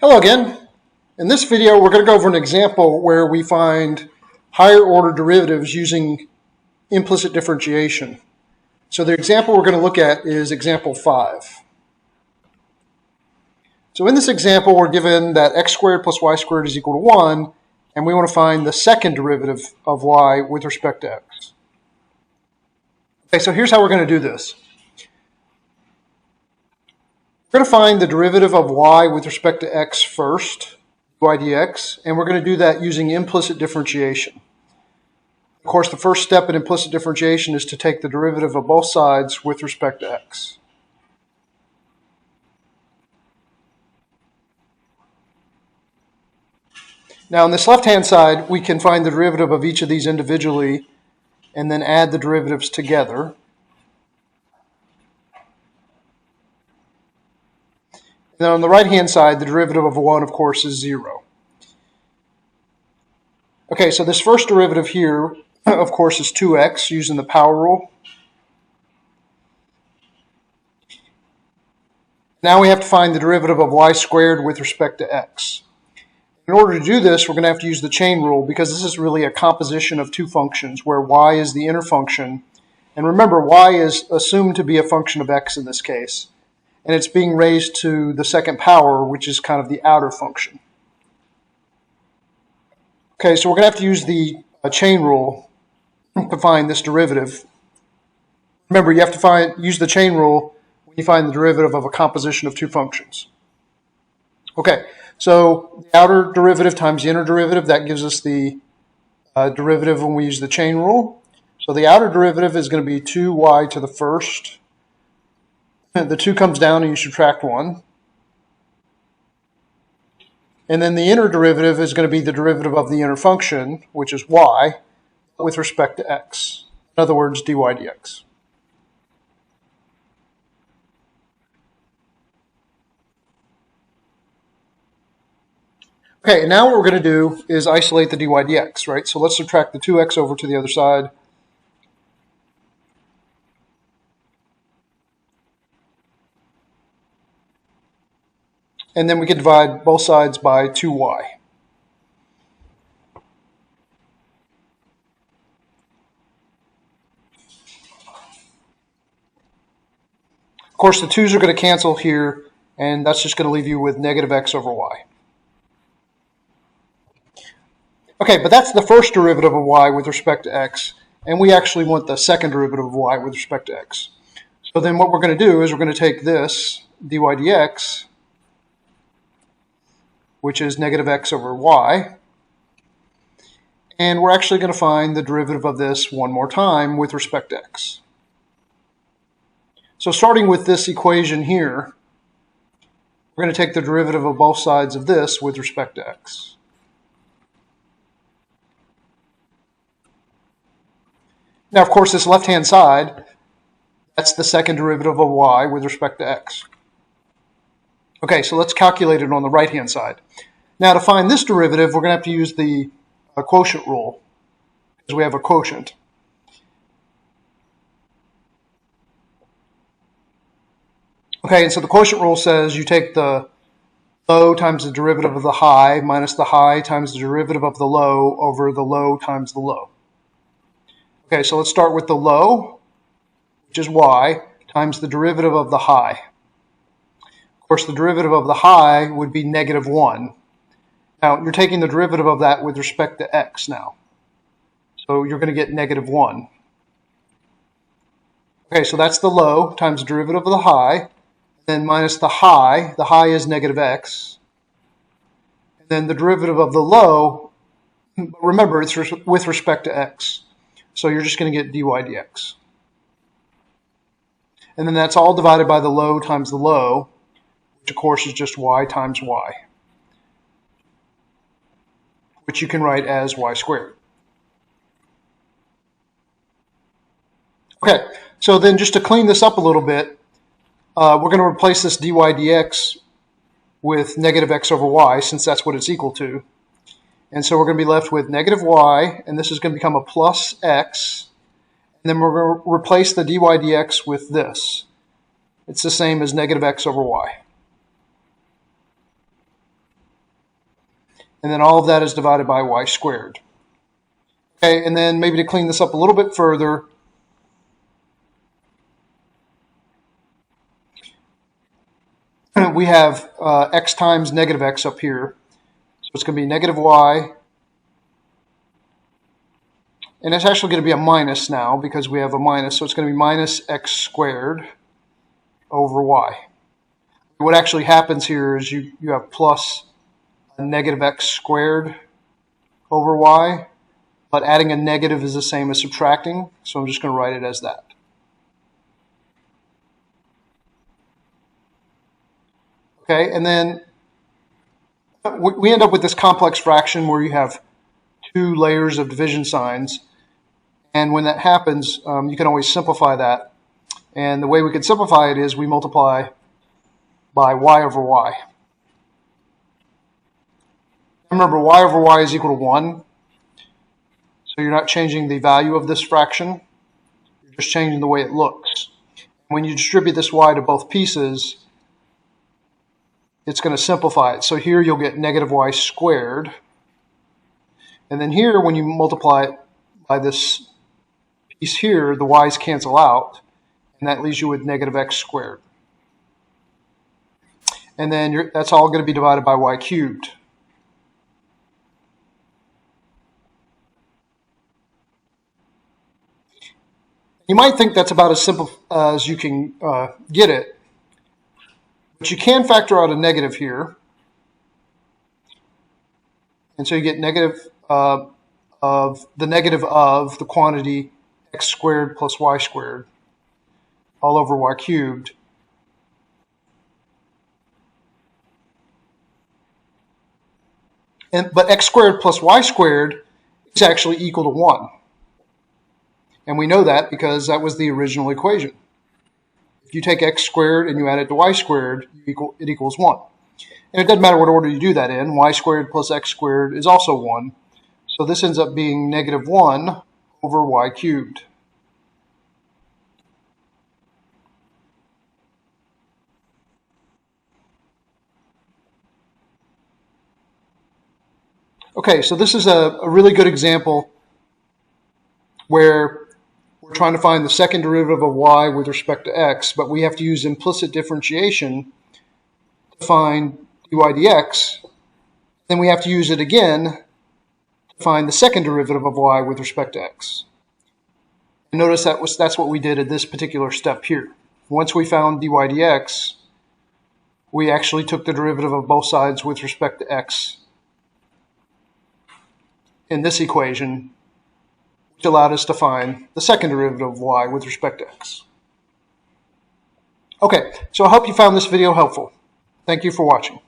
Hello again. In this video, we're going to go over an example where we find higher order derivatives using implicit differentiation. So the example we're going to look at is example 5. So in this example, we're given that x squared plus y squared is equal to 1, and we want to find the second derivative of y with respect to x. Okay, so here's how we're going to do this. We're going to find the derivative of y with respect to x first, y dx, and we're going to do that using implicit differentiation. Of course, the first step in implicit differentiation is to take the derivative of both sides with respect to x. Now, on this left-hand side, we can find the derivative of each of these individually and then add the derivatives together. And then on the right-hand side, the derivative of 1, of course, is 0. Okay, so this first derivative here, of course, is 2x using the power rule. Now we have to find the derivative of y squared with respect to x. In order to do this, we're going to have to use the chain rule because this is really a composition of two functions where y is the inner function. And remember, y is assumed to be a function of x in this case. And it's being raised to the second power, which is kind of the outer function. Okay, so we're going to have to use the chain rule to find this derivative. Remember, you have to use the chain rule when you find the derivative of a composition of two functions. Okay, so the outer derivative times the inner derivative, that gives us the derivative when we use the chain rule. So the outer derivative is going to be 2y to the first. The 2 comes down and you subtract 1. And then the inner derivative is going to be the derivative of the inner function, which is y, with respect to x. In other words, dy dx. Okay, and now what we're going to do is isolate the dy dx, right? So let's subtract the 2x over to the other side. And then we can divide both sides by 2y. Of course, the 2's are going to cancel here, and that's just going to leave you with negative x over y. Okay, but that's the first derivative of y with respect to x, and we actually want the second derivative of y with respect to x. So then what we're going to do is we're going to take this dy dx, which is negative x over y. And we're actually going to find the derivative of this one more time with respect to x. So starting with this equation here, we're going to take the derivative of both sides of this with respect to x. Now, of course, this left-hand side, that's the second derivative of y with respect to x. Okay, so let's calculate it on the right-hand side. Now, to find this derivative, we're going to have to use the quotient rule, because we have a quotient. Okay, and so the quotient rule says you take the low times the derivative of the high minus the high times the derivative of the low over the low times the low. Okay, so let's start with the low, which is y, times the derivative of the high. Of course, the derivative of the high would be negative 1. Now, you're taking the derivative of that with respect to x now. So you're going to get negative 1. Okay, so that's the low times the derivative of the high, then minus the high. The high is negative x. And then the derivative of the low, remember, it's with respect to x. So you're just going to get dy dx. And then that's all divided by the low times the low, which of course is just y times y, which you can write as y squared. Okay, so then just to clean this up a little bit, we're going to replace this dy dx with negative x over y, since that's what it's equal to. And so we're going to be left with negative y, and this is going to become a plus x. And then we're going to replace the dy dx with this. It's the same as negative x over y. and then all of that is divided by y squared. Okay, and then maybe to clean this up a little bit further, we have x times negative x up here. So it's going to be negative y, and it's actually going to be a minus now because we have a minus, so it's going to be minus x squared over y. What actually happens here is you have plus a negative x squared over y, but adding a negative is the same as subtracting, so I'm just going to write it as that. Okay, and then we end up with this complex fraction where you have two layers of division signs, and when that happens, you can always simplify that. And the way we can simplify it is we multiply by y over y. Remember, y over y is equal to 1, so you're not changing the value of this fraction, you're just changing the way it looks. When you distribute this y to both pieces, it's going to simplify it. So here you'll get negative y squared, and then here when you multiply it by this piece here, the y's cancel out, and that leaves you with negative x squared. And then that's all going to be divided by y cubed. You might think that's about as simple as you can get it, but you can factor out a negative here. And so you get negative of the quantity x squared plus y squared all over y cubed. But x squared plus y squared is actually equal to 1. And we know that because that was the original equation. If you take x squared and you add it to y squared, it equals 1. And it doesn't matter what order you do that in. Y squared plus x squared is also 1. So this ends up being negative 1 over y cubed. Okay, so this is a really good example where we're trying to find the second derivative of y with respect to x, but we have to use implicit differentiation to find dy dx. Then we have to use it again to find the second derivative of y with respect to x. And notice that's what we did at this particular step here. Once we found dy dx, we actually took the derivative of both sides with respect to x in this equation, which allowed us to find the second derivative of y with respect to x. Okay, so I hope you found this video helpful. Thank you for watching.